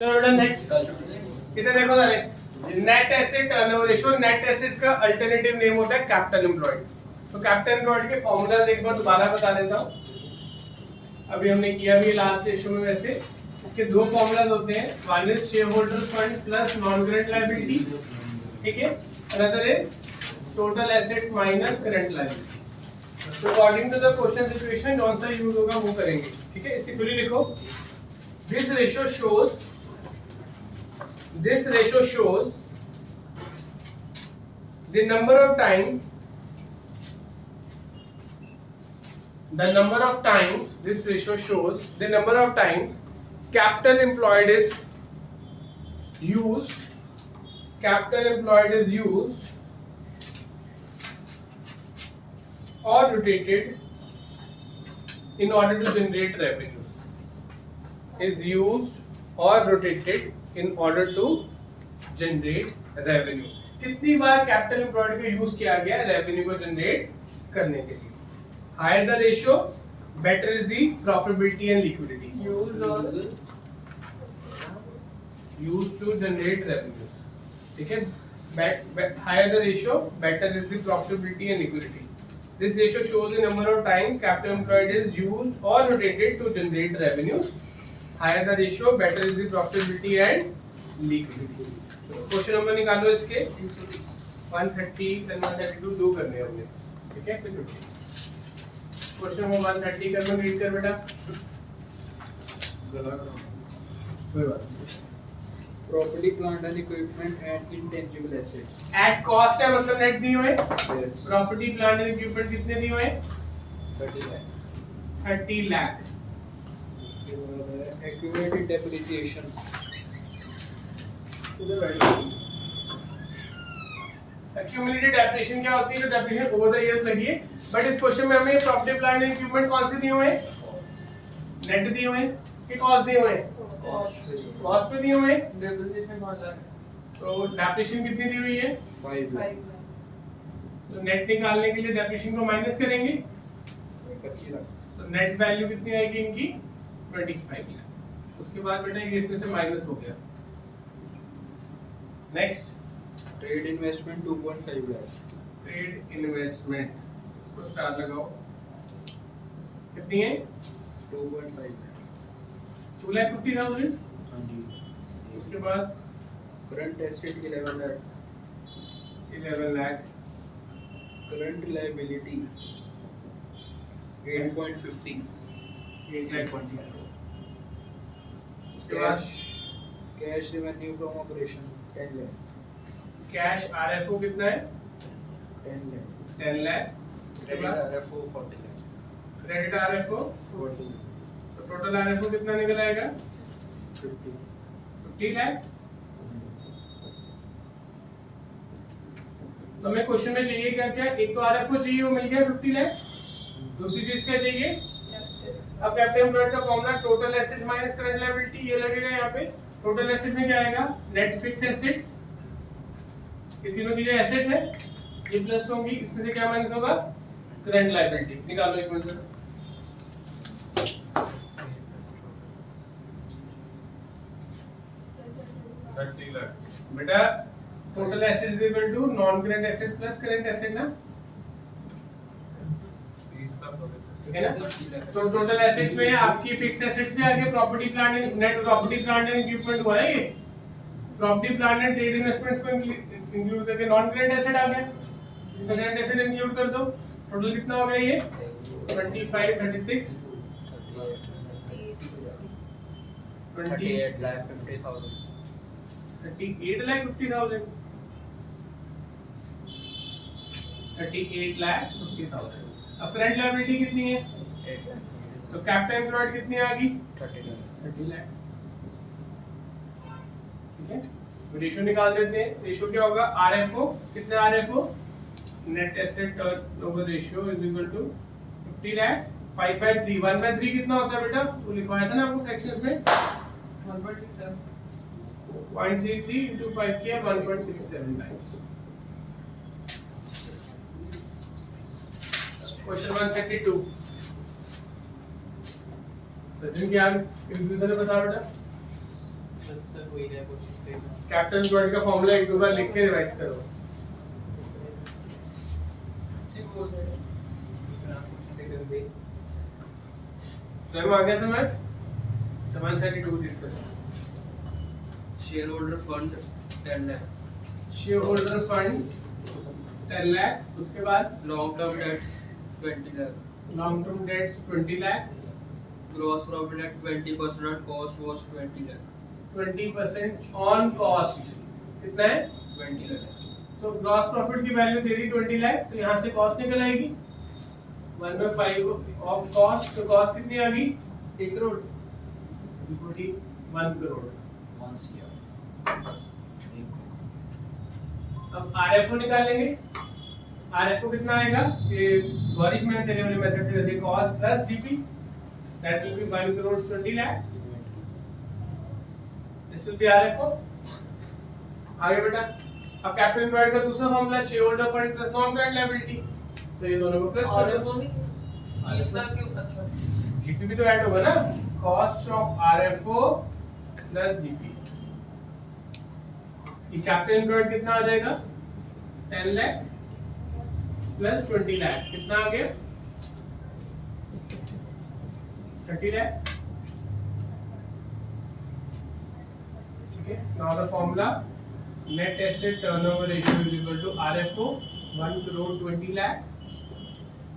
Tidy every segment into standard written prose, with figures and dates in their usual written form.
Next इधर देखो सारे net asset turnover ratio. Net assets का अल्टरनेटिव नेम होता है कैपिटल एम्प्लॉयड। तो कैपिटल एम्प्लॉयड के फॉर्मूलाज एक बार दोबारा बता देता हूँ। अभी हमने किया भी लास्ट रेशियो में। वैसे इसके दो फॉर्मूलाज होते हैं, one is share holder fund plus non current liability, ठीक है, another is total assets minus current liability. तो according to the question situation कौन सा यूज होगा वो करेंगे, ठीक है। इसकी पूरी लिखो। This ratio shows the number of times this ratio shows the number of times capital employed is used or rotated in order to generate revenue, is used or rotated in order to generate revenue। कितनी बार capital employed का use किया गया revenue को generate करने के लिए। Higher the ratio better is the profitability and liquidity. Use to generate revenue, ठीक है। Higher the ratio better is the profitability and liquidity. This ratio shows the number of times capital employed is used or rotated to generate revenues. Higher the ratio, better is the profitability and liquidity। Question number निकालो इसके। 130 then 132 दो करने हैं हमने, ठीक है। फिर question number 130 कर, रीड कर बेटा। कोई बात नहीं। Property plant and equipment and intangible assets at cost है, मतलब नेट दिए हुए। Yes property plant and equipment कितने दिए हुए? 30 lakh. 30 lakh. Accumulated depreciation accumulated depreciation क्या होती है? जो डेप्रिसिएशन ओवर द इयर्स लगी है। बट इस क्वेश्चन में हमें प्रॉपर्टी प्लांट एंड इक्विपमेंट कौन से दिए हुए हैं? नेट दिए हुए हैं कि कॉस्ट दिए हुए हैं? कॉस्ट पे दिए हुए हैं। डेप्रिसिएशन 5 लाख। तो डेप्रिसिएशन कितनी दी हुई है? 5 लाख। तो नेट निकालने के लिए डेप्रिसिएशन को माइनस करेंगे, 25 लाख। तो नेट वैल्यू कितनी आएगी इनकी? 25 लाख। उसके बाद बेटा ये इसमें से माइनस हो गया। Next trade investment 2.5 lakh. Trade investment, इसको स्टार लगाओ। कितनी है? 2.5 लाख। 2,50,000। हाँ जी। उसके बाद current asset 11 lakh. 11 lakh. Current liability 8.50। 8,50,000। उसके बाद cash revenue from operation 10 lakh. Cash RFO कितना है? 10 लाख। 10 लाख। उसके क्रेडिट बाद आरएफओ 40 लाख। क्रेडिट आरएफओ 40 तो टोटल आरएफओ कितना निकल आएगा? 50। 50 लाख। तो हमें क्वेश्चन में चाहिए क्या क्या? एक तो आरएफओ चाहिए, वो मिल गया 50 लाख। दूसरी चीज क्या चाहिए? अब कैपिटल एम्प्लॉयड का formula total assets minus current liability, ये लगेगा यहाँ पे। टोटल एसेट में क्या आएगा? Net fix assets. ये तीनों चीजें एसेट्स है, ये प्लस होंगी, इसमें से क्या माइनस होगा? Current liability. निकालो एक मिनट में। बेटा total asset is equal to non current asset plus current asset ना, ठीक है ना। तो टोटल एसेट्स में आपकी फिक्स एसेट्स में आगे property plant and net property plant and equipment हुआ है। ये property plant and trade investments को इंक्लूड करके नॉन करंट एसेट आ गया। इसमें करंट एसेट इंक्लूड कर दो। टोटल कितना हो गया ये? 25, 36, 38 लाख 50,000। 38,50,000। 38 लाख 50,000। अब करंट लायबिलिटी कितनी है? 8 लाख। तो कैपिटल एम्प्लॉयड कितनी आ गई? 30 लाख। 30 लाख, ठीक है। तो रेशियो निकाल देते हैं। रेशियो क्या होगा? आरएफओ कितना? RFO net asset turnover ratio is equal to 50 lakh 5/3। 1/3 कितना होता है बेटा? वो लिखवाया था ना आपको फ्रैक्शंस में। 1.67। 0.33 into 5 किया 1.67 टाइम्स। क्वेश्चन 132। सचिन क्या कंफ्यूजन है बता बेटा। सर वही है कुछ कैपिटल एम्प्लॉयड का फॉर्मूला एक दो बार लिख के रिवाइज करो। स्वयं आ गया समझ? समान सारी to discuss. Share holder fund 10 lakh, share holder fund 10 lakh, उसके बाद long term debts 20 lakh, long term debts 20 lakh, gross profit at 20% on cost was 20 lakh, 20% on cost कितना है? 20 लाख, तो ग्रॉस प्रॉफिट की वैल्यू दे दी 20 लाख, तो यहाँ से कॉस्ट निकल आएगी 1/5 ऑफ कॉस्ट। तो कॉस्ट कितनी आ गई? 1 करोड़ 1 करोड़। 1 CR। अब आरएफओ निकालेंगे। आरएफओ कितना आएगा? ये गौरीश मैंने तेरे वाले मेथड से देखी, cost plus GP, that will be 1 crore 20 lakh. This will be RFO. आगे बेटा, अब कैपिटल एम्प्लॉयड का दूसरा formula share holder fund plus non current liability, तो ये दोनों को प्लस कर आरएफओ दो। नहीं 20 लाख क्यों? अच्छा जीपी भी तो ऐड होगा ना, cost of RFO plus GP. ये कैपिटल एम्प्लॉयड कितना आ जाएगा? 10 लाख प्लस 20 लाख, कितना आ गया? 30 लाख। ठीक है, now the formula net asset turnover ratio is equal to RFO 1 crore 20 lakh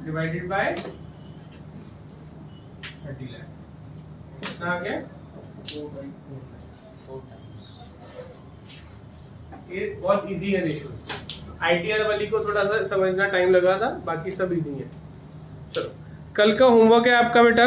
divided by 30 lakh, कितना आ गया? 4 टाइम्स। ये बहुत इजी है रेशियो। आईटीआर वाली को थोड़ा सा समझना टाइम लगा था, बाकी सब इजी है। चलो, कल का होमवर्क है आपका बेटा